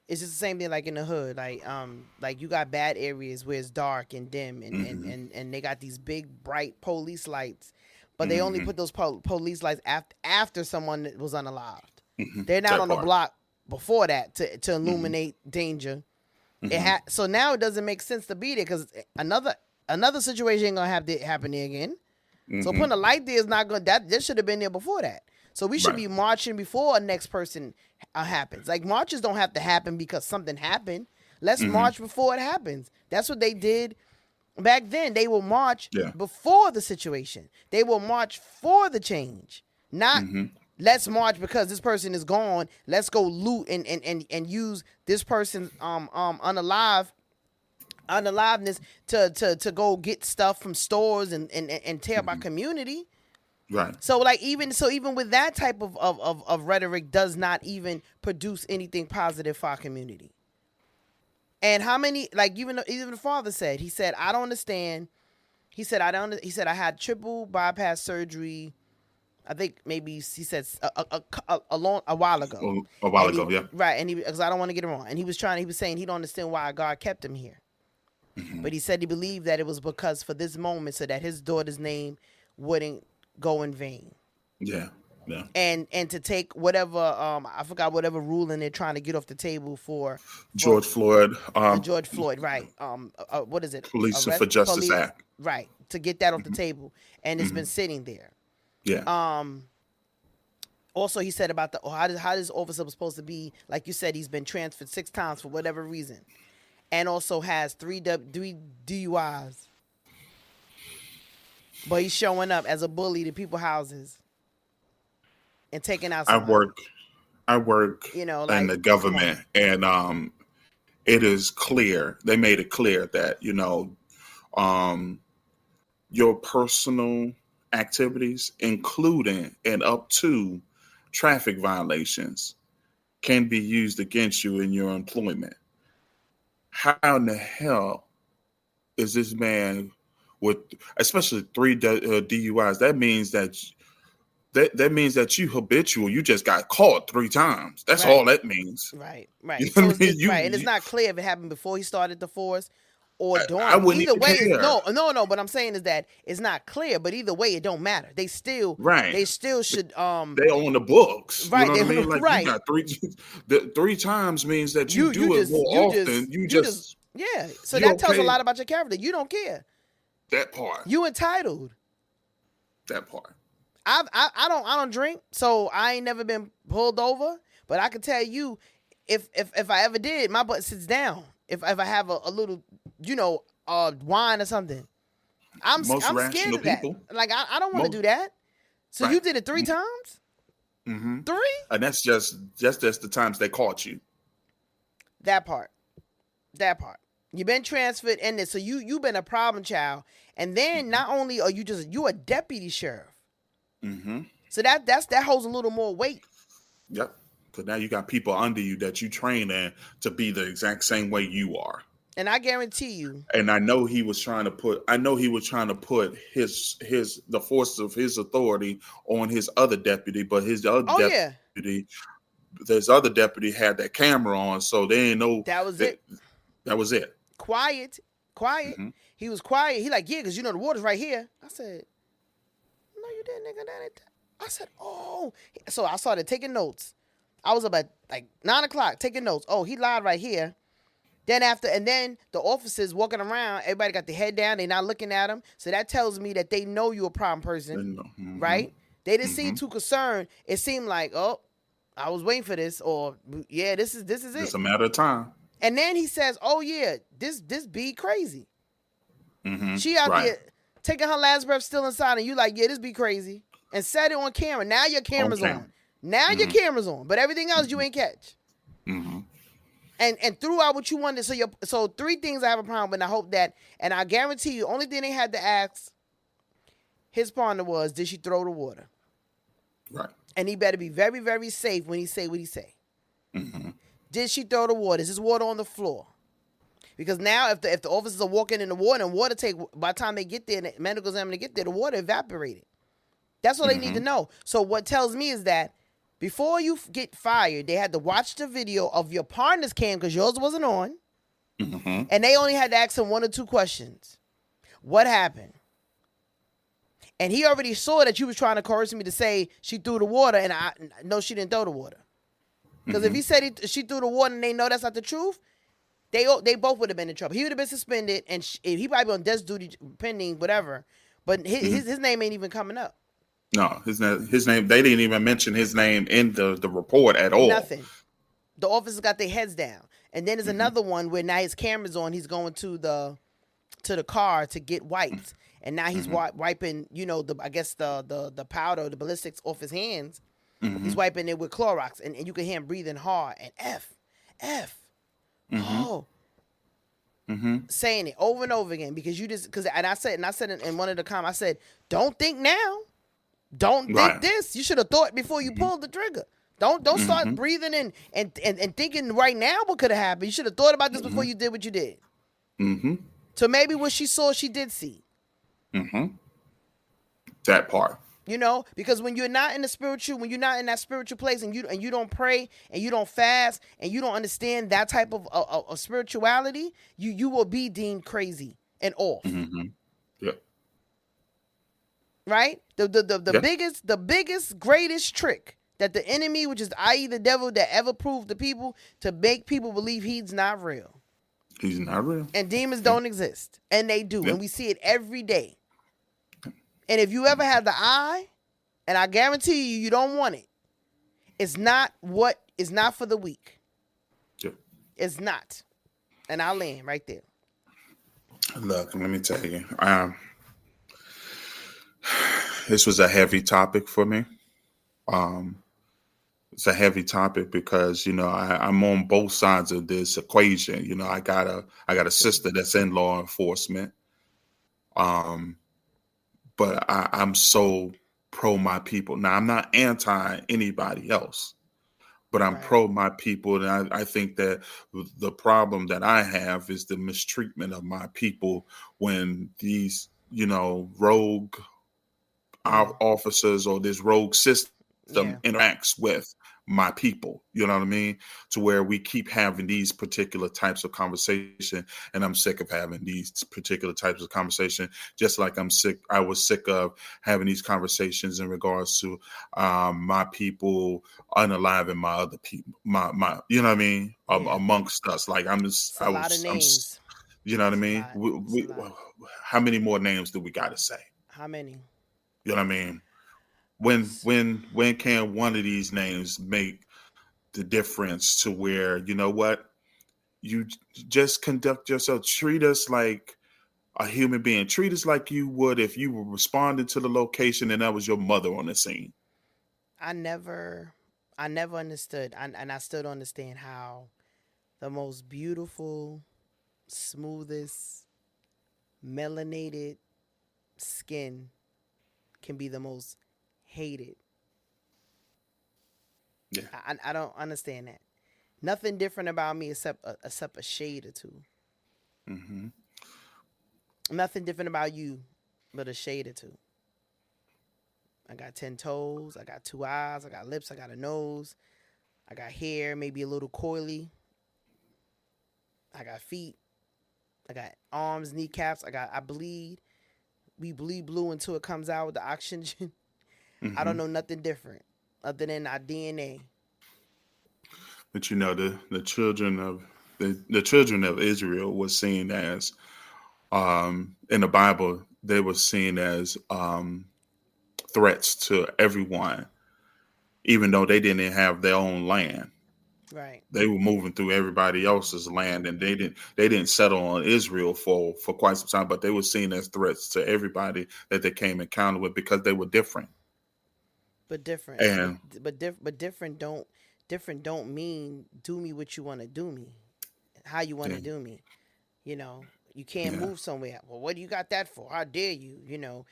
it's just the same thing like in the hood. Like you got bad areas where it's dark and dim and they got these big bright police lights, but they only put those police lights after someone that was unalived. They're not on the block before that to illuminate danger. So now it doesn't make sense to be there, because another situation ain't gonna have to happen there again. So putting a light there is not gonna. That should have been there before that. So we should be marching before a next person happens. Like, marches don't have to happen because something happened. Let's march before it happens. That's what they did back then. They will march before the situation. They will march for the change, not. Let's march because this person is gone. Let's go loot and use this person's unaliveness to go get stuff from stores and tear up our community. Right. So like even with that type of rhetoric does not even produce anything positive for our community. And how many, like, even the father said, he said, I don't understand. He said I had triple bypass surgery. I think maybe he said a while ago. A while ago, yeah. Right, and because I don't want to get it wrong. And he was saying he don't understand why God kept him here. But he said he believed that it was because for this moment, so that his daughter's name wouldn't go in vain. Yeah, yeah. And to take whatever, I forgot whatever ruling they're trying to get off the table for George Floyd. George Floyd, right. What is it? Police for Justice Act. Right, to get that off the table. And it's been sitting there. Yeah. Also, he said about how this officer was supposed to be, like you said, he's been transferred 6 times for whatever reason, and also has 3 DUIs. But he's showing up as a bully to people's houses and taking out. I work in the government, and it is clear. They made it clear that your personal activities, including and up to traffic violations, can be used against you in your employment. How in the hell is this man with, especially 3 DUIs? That means that you habitual. You just got caught 3 times. That's all that means. Right, right. You know what I mean? And it's not clear if it happened before he started the force or during. Either way, no. But I'm saying is that it's not clear. But either way, it don't matter. They still should. They own the books. Right. You know what I mean? Like, right. You got 3 times means that you do it more often. You just yeah. So that tells a lot about your character. You don't care. That part. You entitled. That part. I don't drink, so I ain't never been pulled over. But I can tell you, if I ever did, my butt sits down. If I have a little, wine or something, I'm scared of that. People. Like I don't want to do that. So you did it 3 times. 3, and that's just the times they caught you. That part. You've been transferred in this, so you've been a problem child, and then not only are you a deputy sheriff. So that holds a little more weight. Yep. So now you got people under you that you train in to be the exact same way you are. And I guarantee you. And I know he was trying to put the force of his authority on his other deputy, but his other deputy had that camera on, so they didn't know that was it. That was it. Quiet. He was quiet. He like, yeah, because the water's right here. I said, no, you didn't, nigga. I said, oh. So I started taking notes. I was up at like 9:00 taking notes. Oh, he lied right here. Then the officers walking around, everybody got their head down. They're not looking at him. So that tells me that they know you're a problem person, right? They didn't seem too concerned. It seemed like, oh, I was waiting for this, or yeah, this is it. It's a matter of time. And then he says, oh yeah, this be crazy. She out there taking her last breath still inside, and you like, yeah, this be crazy. and set it on camera. Now your camera's on. Now your Mhm. camera's on, but everything else you ain't catch. Mhm. And threw out what you wanted. So 3 things I have a problem with. And I hope that, and I guarantee you, only thing they had to ask his partner was, did she throw the water? Right. And he better be very, very safe when he say what he say. Mhm. Did she throw the water? Is this water on the floor? Because now if the officers are walking in the water and water take, by the time they get there, and the medical examiner get there, the water evaporated. That's all they need to know. So what tells me is that before you get fired, they had to watch the video of your partner's cam because yours wasn't on. Mhm. And they only had to ask him 1 or 2 questions. What happened? And he already saw that you was trying to coerce me to say she threw the water, and I no, she didn't throw the water. Because if he said she threw the water and they know that's not the truth, they both would have been in trouble. He would have been suspended, and he probably on desk duty pending whatever. But his name ain't even coming up. No, his name. They didn't even mention his name in the report at all. Nothing. The officers got their heads down. And then there's another one where now his camera's on. He's going to the car to get wipes, and now he's wiping. I guess the powder, the ballistics off his hands. He's wiping it with Clorox, and you can hear him breathing hard and F, saying it over and over again because I said in one of the comments, I said, don't think now. Don't think this. You should have thought before you pulled the trigger. Don't start breathing and thinking right now what could have happened. You should have thought about this before you did what you did. So maybe what she saw, she did see. That part. Because when you're not in the spiritual, when you're not in that spiritual place, and you don't pray and you don't fast and you don't understand that type of spirituality, you will be deemed crazy and off. Yeah. Right? The biggest, greatest trick that the enemy, which is i.e. the devil, that ever proved to people to make people believe he's not real. He's not real. And demons don't exist. And they do. And we see it every day. And if you ever have the eye, and I guarantee you don't want it, it's not for the weak. Yeah. It's not. And I'll land right there. Look, let me tell you. This was a heavy topic for me. It's a heavy topic because I'm on both sides of this equation. I got a sister that's in law enforcement, but I'm so pro my people. Now I'm not anti anybody else, but I'm pro my people, and I think that the problem that I have is the mistreatment of my people when these rogue officers or this rogue system interacts with my people, you know what I mean? To where we keep having these particular types of conversation, and I'm sick of having these particular types of conversation, just like I was sick of having these conversations in regards to my people unaliving my other people, my you know what I mean? Amongst us. Like I'm just, a lot of names. You know what I mean? How many more names do we got to say? How many? You know what I mean? When can one of these names make the difference to where, you know what, you just conduct yourself, treat us like a human being, treat us like you would if you were responding to the location and that was your mother on the scene. I never understood, and I still don't understand how the most beautiful, smoothest, melanated skin can be the most hated. Yeah. I don't understand that. Nothing different about me except a shade or two. Nothing different about you but a shade or two. I got 10 toes. I got 2 eyes. I got lips. I got a nose. I got hair, maybe a little coily. I got feet. I got arms, kneecaps. I bleed. We bleed blue until it comes out with the oxygen. I don't know nothing different other than our DNA. But the children of the children of Israel was seen as in the Bible, they were seen as threats to everyone, even though they didn't have their own land. Right. They were moving through everybody else's land, and they didn't settle on Israel for quite some time, but they were seen as threats to everybody that they came encounter with because they were different. But different. And But different don't mean do me what you want to do me, how you want to yeah, do me. You know, you can't yeah, move somewhere. Well, what do you got that for? How dare you? You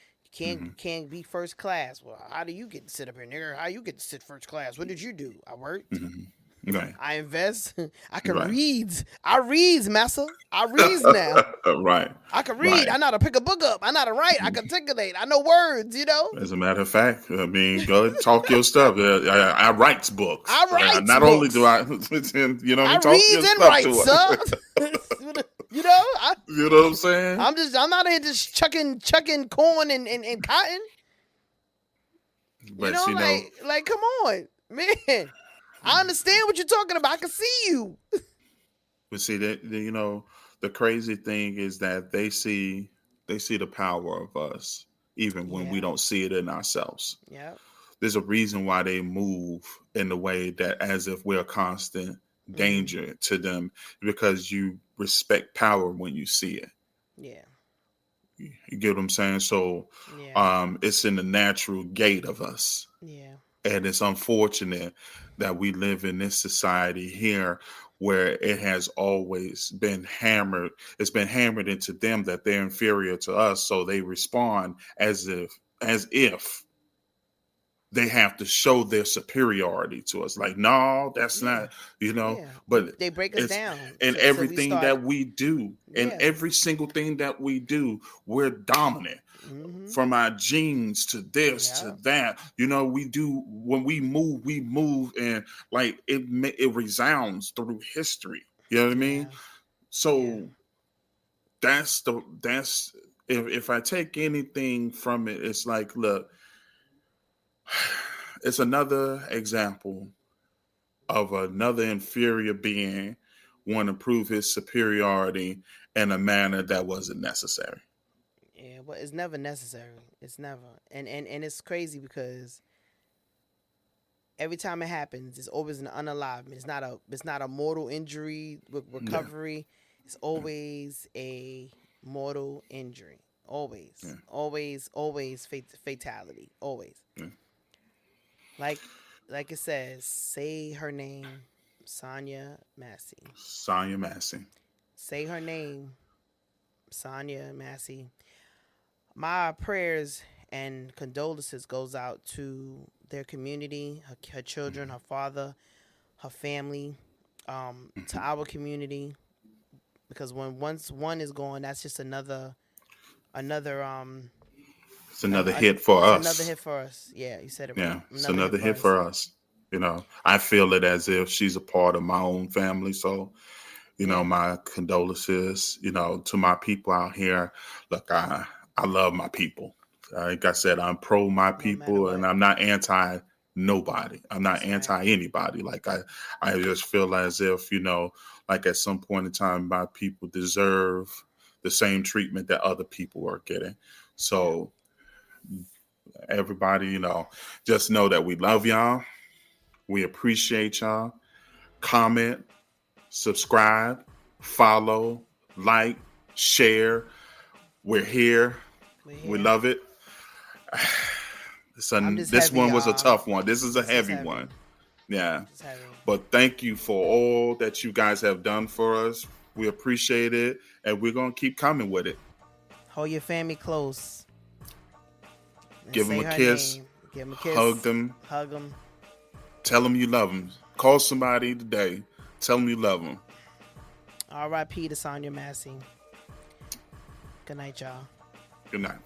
can't be first class. Well, how do you get to sit up here, nigga? How you get to sit first class? What did you do? I worked. right, I invest. I can right, read. I reads, massa. I reads now. right, I can read. right. I know how to pick a book up. I know how to write. I can articulate. I know words. As a matter of fact, I mean, go ahead and talk your stuff. I writes books. I writes Not only do books. I, I talk reads your and stuff writes, to sir. her. you know, I, You know what I'm saying? I'm not here just chucking corn and cotton. You But know, like come on, man. I understand what you're talking about. I can see you. but see that the crazy thing is that they see the power of us even when we Yeah. don't see it in ourselves. Yep. There's a reason why they move in the way that as if we're a constant Mm-hmm. danger to them, because you respect power when you see it. Yeah. You get what I'm saying? So Yeah. it's in the natural gait of us. Yeah. And it's unfortunate that we live in this society here where it has always been hammered. It's been hammered into them that they're inferior to us. So they respond as if they have to show their superiority to us. Like, no, that's Yeah. not, Yeah. but They break us it's down. in So we everything start. that we do, in Yeah. every single thing that we do, we're dominant. Mm-hmm. From our genes to this to Yeah. that, we do when we move, and like it resounds through history. You know what I mean? Yeah. Yeah. So that's if I take anything from it, it's like, look, it's another example of another inferior being want to prove his superiority in a manner that wasn't necessary. Yeah. But it's never necessary. It's never. And it's crazy because every time it happens, it's always an unalivement. It's not a mortal injury with Yeah, recovery. It's always a mortal injury. Always, yeah, always, always fatality. Always. yeah. Like like it says, say her name, Sonya Massey. Sonya Massey. Say her name, Sonya Massey. My prayers and condolences goes out to their community, her children, her father, her family, to our community. Because once one is gone, that's just another It's another hit for it's another us. hit for us. Yeah, you said it right. Yeah, it's Another hit another for hit us. for us. I feel it as if she's a part of my own family. So, Yeah. my condolences, to my people out here. Look, I love my people. Like I said, I'm pro my No matter people, and what. I'm not anti nobody. I'm not That's right. anti anybody. Like I just feel as if, like at some point in time, my people deserve the same treatment that other people are getting. Yeah. So everybody, just know that we love y'all. We appreciate y'all. Comment, subscribe, follow, like, share. We're here. We're We here. love it. I'm just This heavy, one was a y'all. tough one. This is a This is heavy heavy. one. Yeah. This is heavy. But thank you for all that you guys have done for us. We appreciate it. And we're going to keep coming with it. Hold your family close. And Give them say a her kiss. name. Give them a Hug kiss. them. Hug them. Tell them you love them. Call somebody today. Tell them you love them. R.I.P. to Sonya Massey. Good night, y'all. Good night.